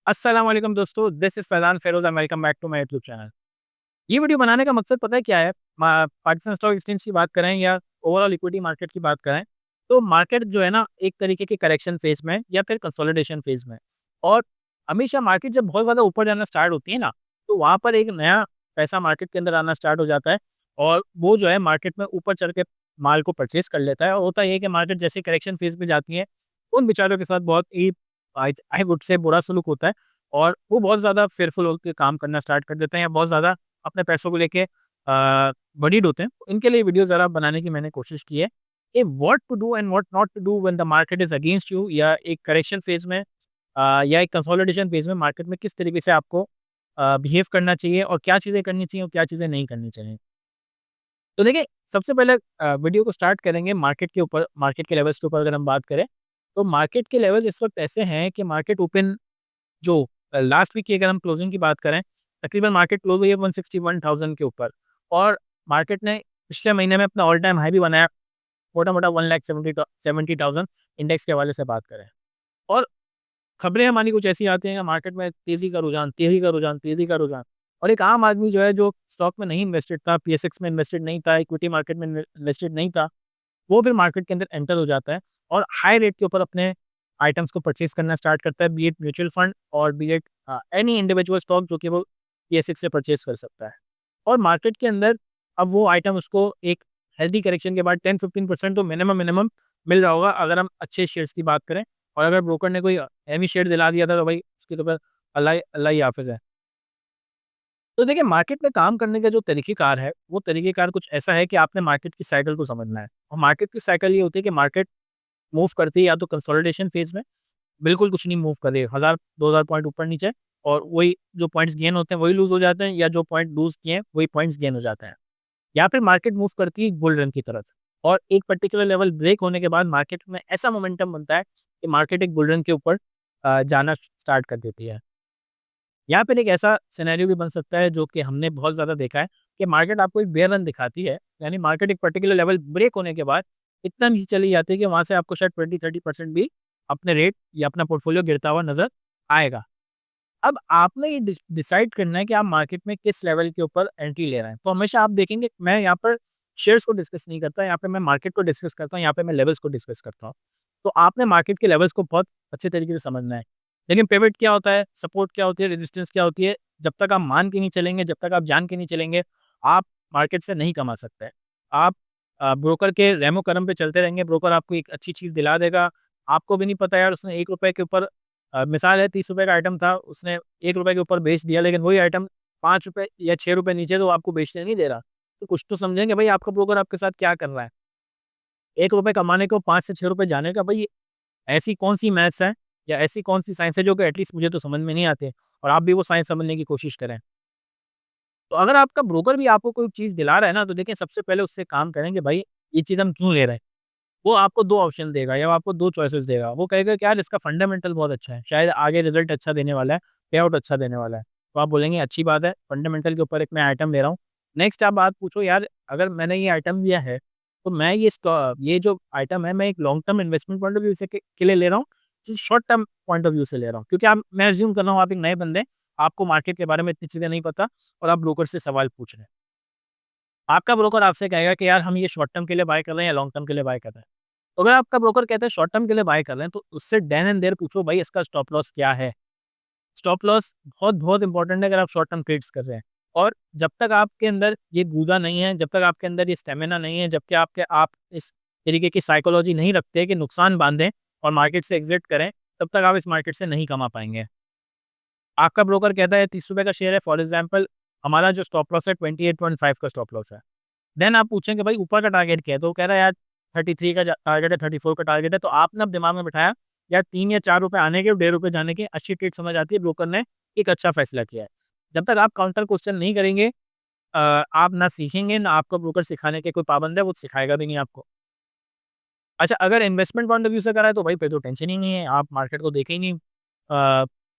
अस्सलाम वालेकुम दोस्तों, this is Faizan Feroz and welcome back to my YouTube channel. ये वीडियो बनाने का मकसद पता है क्या है? पाकिस्तान स्टॉक एक्सचेंज की बात करें या ओवरऑल इक्विटी मार्केट की बात करें, तो मार्केट जो है ना एक तरीके के करेक्शन फ़ेज़ में है या फिर कंसोलिडेशन फ़ेज़ में है। और हमेशा मार्केट जब बहुत ज़्यादा ऊपर जाना स्टार्ट होती है ना, तो वहाँ पर एक नया पैसा मार्केट के अंदर आना स्टार्ट हो जाता है और वो जो है मार्केट में ऊपर चढ़ के माल को परचेज़ कर लेता है और होता ये है कि मार्केट जैसे करेक्शन फ़ेज़ में जाती है, उन बेचारों के साथ बहुत ही आई आई वुड से बुरा सलूक होता है। और वो बहुत ज़्यादा फेयरफुल होके काम करना स्टार्ट कर देते हैं या बहुत ज़्यादा अपने पैसों को लेके वरीड होते हैं। इनके लिए वीडियो ज़रा बनाने की मैंने कोशिश की है कि what to do and what not to do when the market is against you या एक करेक्शन फेज़ में या एक कंसोलिडेशन फेज़ में मार्केट में किस तरीके से आपको बिहेव करना चाहिए और क्या चीज़ें करनी चाहिए और क्या चीज़ें नहीं करनी चाहिए। तो देखिए, सबसे पहले वीडियो को स्टार्ट करेंगे मार्केट के ऊपर, मार्केट के लेवल्स के ऊपर अगर हम बात करें, तो मार्केट के लेवल्स इस वक़्त ऐसे हैं कि मार्केट ओपन जो लास्ट वीक की अगर हम क्लोजिंग की बात करें, तकरीबन मार्केट क्लोज़ हुई है 161,000 के ऊपर और मार्केट ने पिछले महीने में अपना ऑल टाइम हाई भी बनाया, मोटा-मोटा 1,70,000 इंडेक्स के हवाले से बात करें। और खबरें हमारी कुछ ऐसी आती हैं कि मार्केट में तेज़ी का रुझान, तेज़ी का रुझान, तेज़ी का रुझान और एक आम आदमी जो है जो स्टॉक में नहीं इन्वेस्टेड था, पीएसएक्स में इन्वेस्टेड नहीं था, इक्विटी मार्केट में इन्वेस्टेड नहीं था, वो फिर मार्केट के अंदर एंटर हो जाता है और हाई रेट के ऊपर अपने आइटम्स को परचेज़ करना स्टार्ट करता है, बी इट म्यूचुअल फंड और B it any individual stock जो कि वो पीएसएक्स से परचेज़ कर सकता है। और मार्केट के अंदर अब वो आइटम उसको एक हेल्दी करेक्शन के बाद 10-15% तो मिनिमम मिनिमम मिल रहा होगा अगर हम अच्छे शेयर्स की बात करें। और अगर ब्रोकर ने कोई हेवी शेयर दिला दिया था तो भाई उसके तो फिर अल्लाह अल्लाह ही हाफ़िज़ है। तो देखिए, मार्केट में काम करने का जो तरीक़ेकार है, वो तरीक़ेकार कुछ ऐसा है कि आपने मार्केट की साइकिल को समझना है। और मार्केट की साइकिल ये होती है कि मार्केट मूव करती है या तो कंसोलिडेशन फेज़ में, बिल्कुल कुछ नहीं मूव कर रही है, 1000-2000 पॉइंट ऊपर-नीचे और वही जो पॉइंट्स गेन होते हैं वही लूज़ हो जाते हैं या जो पॉइंट लूज़ किए हैं वही पॉइंट्स गेन हो जाते हैं। या फिर मार्केट मूव करती है बुल रन की तरफ और एक पर्टिकुलर लेवल ब्रेक होने के बाद मार्केट में ऐसा मोमेंटम बनता है कि मार्केट एक बुल रन के ऊपर जाना स्टार्ट कर देती है। यहाँ पर एक ऐसा सिनेरियो भी बन सकता है जो कि हमने बहुत ज़्यादा देखा है कि मार्केट आपको एक बेयर रन दिखाती है, यानी मार्केट एक पर्टिकुलर लेवल ब्रेक होने के बाद इतना नीचे चली जाती है कि वहाँ से आपको शायद 20-30% भी अपने रेट या अपना पोर्टफोलियो गिरता हुआ नज़र आएगा। अब आपने ये डिसाइड करना है कि आप मार्केट में किस लेवल के ऊपर एंट्री ले रहे हैं। तो हमेशा आप देखेंगे मैं यहाँ पर शेयर्स को डिस्कस नहीं करता, यहाँ पे मैं मार्केट को डिस्कस करता हूँ, यहाँ पे मैं लेवल्स को डिस्कस करता हूँ। तो आपने मार्केट के लेवल्स को बहुत अच्छे तरीके से समझना है। लेकिन पिवट क्या होता है, सपोर्ट क्या होती है, रेजिस्टेंस क्या होती है, जब तक आप मान के नहीं चलेंगे, जब तक आप जान के नहीं चलेंगे, आप मार्केट से नहीं कमा सकते। आप ब्रोकर के रेमो-करम पे चलते रहेंगे, ब्रोकर आपको एक अच्छी चीज़ दिला देगा, आपको भी नहीं पता यार उसने ₹1 के ऊपर मिसाल है ₹30 का आइटम था, उसने ₹1 के ऊपर बेच दिया, लेकिन वही आइटम ₹5 या ₹6 नीचे तो आपको बेचने नहीं दे रहा। तो कुछ तो समझेंगे भाई आपका ब्रोकर आपके साथ क्या कर रहा है। ₹1 कमाने को 5 से ₹6 जाने का भाई ऐसी कौन-सी मैथ्स है या ऐसी कौन-सी साइंस है जो कि एटलीस्ट मुझे तो समझ में नहीं आते और आप भी वो साइंस समझने की कोशिश करें। तो अगर आपका ब्रोकर भी आपको कोई चीज़ दिला रहा है ना, तो देखिए सबसे पहले उससे काम करें कि भाई ये चीज़ हम क्यों ले रहे हैं? वो आपको 2 ऑप्शन देगा या वो आपको 2 चॉइसेस देगा। वो कहेगा कि यार इसका फंडामेंटल बहुत अच्छा है, शायद आगे रिज़ल्ट अच्छा देने वाला है, पे आउट अच्छा देने वाला है। तो आप बोलेंगे अच्छी बात है, फंडामेंटल के ऊपर एक मैं आइटम ले रहा हूँ। नेक्स्ट आप बात पूछो यार अगर मैंने ये आइटम लिया है, तो मैं ये जो आइटम है मैं एक long term investment point of view से के लिए ले रहा हूँ, कि short term point of view से ले रहा हूँ। क्योंकि आप मैं अज़्यूम कर रहा हूँ आप एक नए बंदे हैं, आपको मार्केट के बारे में इतनी चीज़ें नहीं पता और आप ब्रोकर से सवाल पूछ रहे हैं। आपका ब्रोकर आपसे कहेगा कि यार हम ये शॉर्ट टर्म के लिए बाय कर रहे हैं या लॉन्ग टर्म के लिए बाय कर रहे हैं। तो अगर आपका ब्रोकर कहता है शॉर्ट टर्म के लिए बाय कर रहे हैं, तो उससे देन एंड देयर पूछो भाई इसका स्टॉप लॉस क्या है? स्टॉप लॉस बहुत-बहुत इंपॉर्टेंट है अगर आप शॉर्ट टर्म ट्रेड्स कर रहे हैं। और जब तक आपके अंदर ये गूदा नहीं है, जब तक आपके अंदर ये स्टैमिना नहीं है, जबकि आप इस तरीके की साइकोलॉजी नहीं रखते कि नुकसान बाँधें और मार्केट से एग्ज़िट करें, तब तक आप इस मार्केट से नहीं कमा पाएँगे। आपका ब्रोकर कहता है ₹30 का शेयर है फॉर एग्ज़ाम्पल, हमारा जो स्टॉप लॉस है 28.5 का स्टॉप लॉस है। देन आप पूछेंगे भाई ऊपर का टारगेट क्या है? तो वो कह रहा है यार 33 का टारगेट है, 34 का टारगेट है। तो आपने अब दिमाग में बिठाया यार 3 या ₹4 आने के और ₹1.5 जाने के, अच्छी ट्रेड समझ आती है, ब्रोकर ने एक अच्छा फैसला किया है। जब तक आप काउंटर क्वेश्चन नहीं करेंगे आप ना सीखेंगे, ना आपको ब्रोकर सिखाने के कोई पाबंद है, वो सिखाएगा भी नहीं आपको। अच्छा, अगर इन्वेस्टमेंट पॉइंट ऑफ व्यू से करा है तो भाई फिर तो टेंशन ही नहीं है, आप मार्केट को देखे ही नहीं।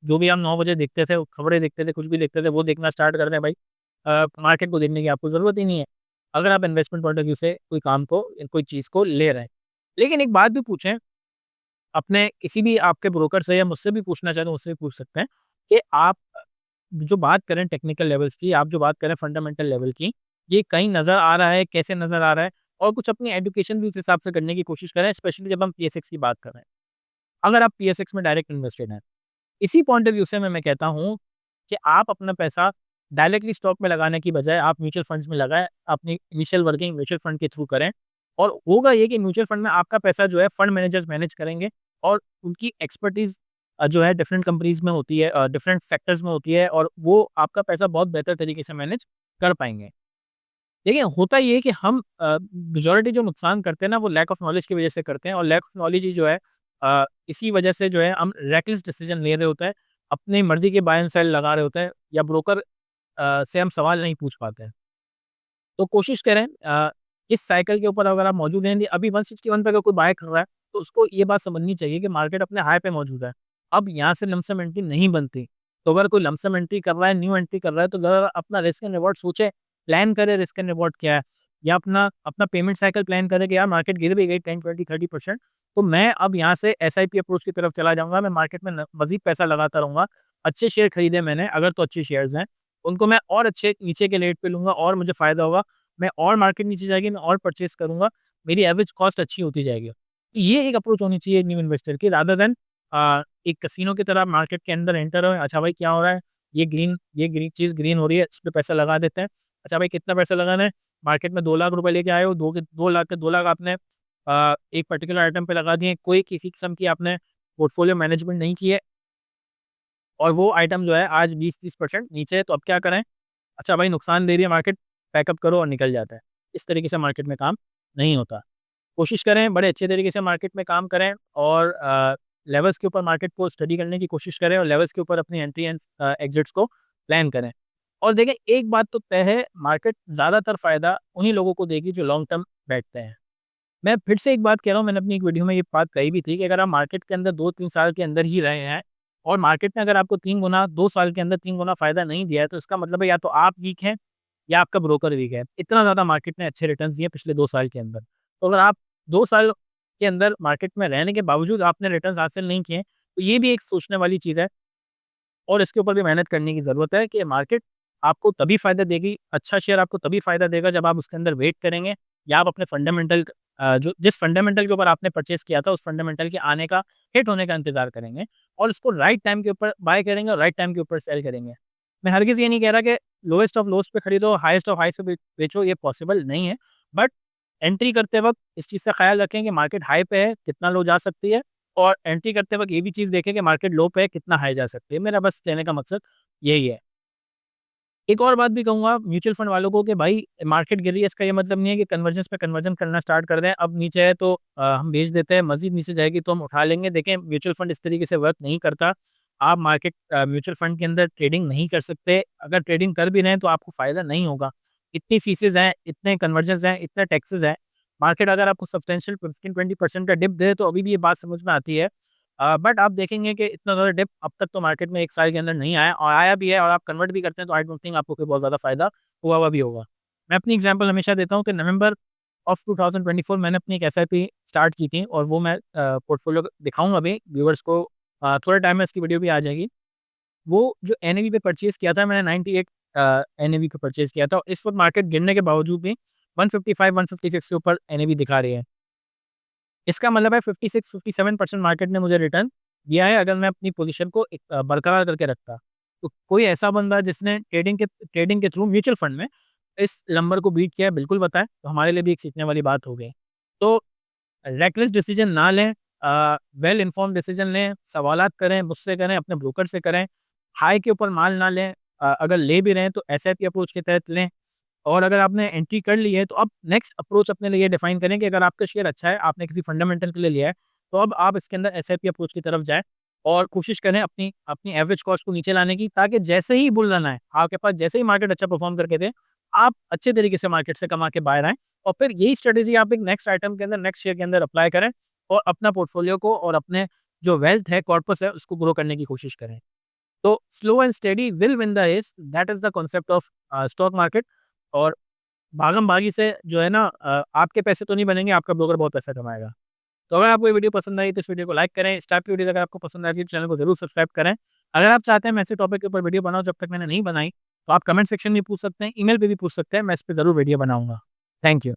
जो भी हम 9 बजे देखते थे, खबरें देखते थे, कुछ भी देखते थे, वो देखना स्टार्ट कर दें भाई। मार्केट को देखने की आपको ज़रूरत ही नहीं है, अगर आप इन्वेस्टमेंट पॉइंट ऑफ व्यू से कोई काम को, कोई चीज़ को ले रहे हैं। लेकिन एक बात भी पूछें, अपने किसी भी आपके ब्रोकर से या मुझसे भी पूछना चाहें तो मुझसे भी पूछ सकते हैं कि आप जो बात करें टेक्निकल लेवल्स की, आप जो बात करें फंडामेंटल लेवल की, ये कहीं नज़र आ रहा है, कैसे नज़र आ रहा है और कुछ अपनी एजुकेशन भी उस हिसाब से करने की कोशिश करें, स्पेशली जब हम पीएसएक्स की बात कर रहे हैं। अगर आप पीएसएक्स में डायरेक्ट इन्वेस्टेड हैं, इसी पॉइंट ऑफ व्यू से मैं कहता हूँ कि आप अपना पैसा डायरेक्टली स्टॉक में लगाने की बजाय आप म्यूचुअल फंड्स में लगाएँ, अपनी इनिशियल वर्किंग म्यूचुअल फंड के थ्रू करें और होगा ये कि म्यूचुअल फंड में आपका पैसा जो है फंड मैनेजर्स मैनेज करेंगे और उनकी एक्सपर्टीज़ जो है डिफरेंट कंपनीज़ में होती है, डिफरेंट सेक्टर्स में होती है और वो आपका पैसा बहुत बेहतर तरीके से मैनेज कर पाएँगे। देखिए, होता ये है कि हम मेजॉरिटी जो नुकसान करते हैं ना, वो लैक ऑफ नॉलेज की वजह से करते हैं और लैक ऑफ नॉलेज ही जो है इसी वजह से जो है हम रेकलेस डिसीजन ले रहे होते हैं, अपनी मर्ज़ी के बाय एंड सेल लगा रहे होते हैं या ब्रोकर से हम सवाल नहीं पूछ पाते हैं। तो कोशिश करें इस साइकिल के ऊपर अगर आप मौजूद हैं, अभी 161 पे अगर कोई बाय कर रहा है, तो उसको ये बात समझनी चाहिए कि मार्केट अपने हाई पे मौजूद है। अब यहाँ से लमसम एंट्री नहीं बनती। तो अगर कोई लमसम एंट्री कर रहा है, न्यू एंट्री कर रहा है, तो ज़रा अपना रिस्क एंड रिवॉर्ड सोचे, प्लान करे रिस्क एंड रिवॉर्ड क्या है? या अपना अपना पेमेंट साइकिल प्लान करे कि यार मार्केट गिर भी गई 10, 20, 30% तो मैं अब यहाँ से एसआईपी अप्रोच की तरफ चला जाऊँगा, मैं मार्केट में न मज़ीद पैसा लगाता रहूँगा। अच्छे शेयर खरीदे मैंने, अगर तो अच्छे शेयर्स हैं, उनको मैं और अच्छे नीचे के रेट पे लूँगा और मुझे फ़ायदा होगा। मैं और मार्केट नीचे जाएगी, मैं और परचेज़ करूँगा, मेरी एवरेज कॉस्ट अच्छी होती जाएगी। तो ये एक अप्रोच होनी चाहिए एक न्यू इन्वेस्टर की रादर देन एक कैसीनो की तरह मार्केट के अंदर एंटर हो, अच्छा भाई क्या हो रहा है? ये ग्रीन चीज़ ग्रीन हो रही है, इस पे पैसा लगा देते हैं। अच्छा भाई कितना पैसा लगाना है? मार्केट में 2 लाख रुपए लेके आए हो, 2 लाख के 2 लाख आपने एक पर्टिकुलर आइटम पे लगा दिए, कोई किसी किस्म की आपने पोर्टफोलियो मैनेजमेंट नहीं की है और वो आइटम जो है आज 20-30% नीचे है, तो अब क्या करें? अच्छा भाई नुकसान दे रही है मार्केट, पैकअप करो और निकल जाता है। इस तरीके से मार्केट में काम नहीं होता। कोशिश करें बड़े अच्छे तरीके से मार्केट में काम करें और लेवल्स के ऊपर मार्केट को स्टडी करने की कोशिश करें और लेवल्स के ऊपर अपनी एंट्री एंड एग्जिट्स को प्लान करें। और देखें एक बात तो तय है, मार्केट ज़्यादातर फ़ायदा उन्हीं लोगों को देगी जो लॉन्ग टर्म बैठते हैं। मैं फिर से एक बात कह रहा हूँ, मैंने अपनी एक वीडियो में ये बात कही भी थी कि अगर आप मार्केट के अंदर 2-3 साल के अंदर ही रहे हैं और मार्केट ने अगर आपको 3 गुना 2 साल के अंदर 3 गुना फ़ायदा नहीं दिया है, तो इसका मतलब है या तो आप वीक हैं या आपका ब्रोकर वीक है। इतना ज़्यादा मार्केट ने अच्छे रिटर्न्स दिए पिछले 2 साल के अंदर। तो अगर आप 2 साल के अंदर मार्केट में रहने के बावजूद आपने रिटर्न्स हासिल नहीं किए, तो ये भी एक सोचने वाली चीज़ है और इसके ऊपर भी मेहनत करने की ज़रूरत है कि मार्केट आपको तभी फ़ायदा देगी, अच्छा शेयर आपको तभी फ़ायदा देगा जब आप उसके अंदर वेट करेंगे या आप अपने फंडामेंटल जो जिस फंडामेंटल के ऊपर आपने परचेज़ किया था, उस फंडामेंटल के आने का, हिट होने का इंतज़ार करेंगे और उसको राइट टाइम के ऊपर बाय करेंगे और राइट टाइम के ऊपर सेल करेंगे। मैं हरगिज़ ये नहीं कह रहा कि लोएस्ट ऑफ लोज़ पे खरीदो, हाईएस्ट ऑफ हाईज़ पे बेचो, ये पॉसिबल नहीं है। बट एंट्री करते वक़्त इस चीज़ का ख़्याल रखें कि मार्केट हाई पे है, कितना लो जा सकती है और एंट्री करते वक़्त ये भी चीज़ देखें कि मार्केट लो पे है, कितना हाई जा सकती है। मेरा बस कहने का मकसद यही है। एक और बात भी कहूँगा म्यूचुअल फंड वालों को कि भाई मार्केट गिर रही है, इसका ये मतलब नहीं है कि कन्वर्जेंस पे कन्वर्जन करना स्टार्ट कर दें। अब नीचे है तो हम बेच देते हैं, मज़ीद नीचे जाएगी तो हम उठा लेंगे। देखें म्यूचुअल फंड इस तरीके से वर्क नहीं करता। आप मार्केट म्यूचुअल फंड के अंदर ट्रेडिंग नहीं कर सकते। अगर ट्रेडिंग कर भी रहे हैं तो आपको फ़ायदा नहीं होगा। इतनी फीसेज़ हैं, इतने कन्वर्जेंस हैं, इतने टैक्सेस हैं। मार्केट अगर आपको सब्सटेंशियल 15-20% का डिप दे तो अभी भी ये बात समझ में आती है। बट आप देखेंगे कि इतना ज़्यादा डिप अब तक तो मार्केट में 1 साल के अंदर नहीं आया और आया भी है और आप कन्वर्ट भी करते हैं तो आई डोंट थिंक आपको कोई बहुत ज़्यादा फ़ायदा हुआ हुआ भी होगा। मैं अपनी एग्ज़ाम्पल हमेशा देता हूँ कि नवंबर ऑफ 2024 मैंने अपनी एक एसआईपी स्टार्ट की थी और वो मैं पोर्टफ़ोलियो दिखाऊँगा अभी व्यूअर्स को थोड़े टाइम में इसकी वीडियो भी आ जाएगी। वो जो एनएवी पे परचेज़ किया था मैंने 98 एनएवी पे परचेज़ किया था और इस वक़्त मार्केट गिरने के बावजूद भी 155-156 के ऊपर एनएवी दिखा रही है। इसका मतलब है 56-57% मार्केट ने मुझे रिटर्न दिया है अगर मैं अपनी पोज़ीशन को एक बरकरार करके रखता। तो कोई ऐसा बंदा जिसने ट्रेडिंग के थ्रू म्यूचुअल फंड में इस नंबर को बीट किया है बिल्कुल बताएँ, तो हमारे लिए भी एक सीखने वाली बात हो गई। तो रेकलेस डिसीज़न ना लें, वेल इन्फॉर्म्ड डिसीज़न लें, सवालात करें, मुझसे करें, अपने ब्रोकर से करें। हाई के ऊपर माल ना लें, अगर ले भी रहे हैं तो एसआईपी अप्रोच के तहत लें। और अगर आपने एंट्री कर ली है, तो अब नेक्स्ट अप्रोच अपने लिए डिफाइन करें कि अगर आपका शेयर अच्छा है, आपने किसी फंडामेंटल के लिए लिया है, तो अब आप इसके अंदर एसआईपी अप्रोच की तरफ जाएँ और कोशिश करें अपनी अपनी एवरेज कॉस्ट को नीचे लाने की, ताकि जैसे ही बुल रन आए, आपके पास जैसे ही मार्केट अच्छा परफॉर्म करके दे, आप अच्छे तरीके से मार्केट से कमा के बाहर आएँ और फिर यही स्ट्रेटेजी आप एक नेक्स्ट आइटम के अंदर, नेक्स्ट शेयर के अंदर अप्लाई करें और अपना पोर्टफोलियो को और अपने जो वेल्थ है, कॉर्पस है, उसको ग्रो करने की कोशिश करें। तो slow and steady will win the race, that is the concept of stock market. और भागम-भागी से जो है ना आपके पैसे तो नहीं बनेंगे, आपका ब्रोकर बहुत पैसा कमाएगा। तो अगर आपको ये वीडियो पसंद आई तो इस वीडियो को लाइक करें। इस टाइप की वीडियो अगर आपको पसंद आती है तो चैनल को जरूर सब्सक्राइब करें। अगर आप चाहते हैं मैं ऐसे टॉपिक के ऊपर वीडियो बनाऊँ जब तक मैंने नहीं बनाई, तो आप कमेंट सेक्शन में पूछ सकते हैं, ईमेल पे भी पूछ सकते हैं, मैं इस पे ज़रूर वीडियो बनाऊँगा। Thank you.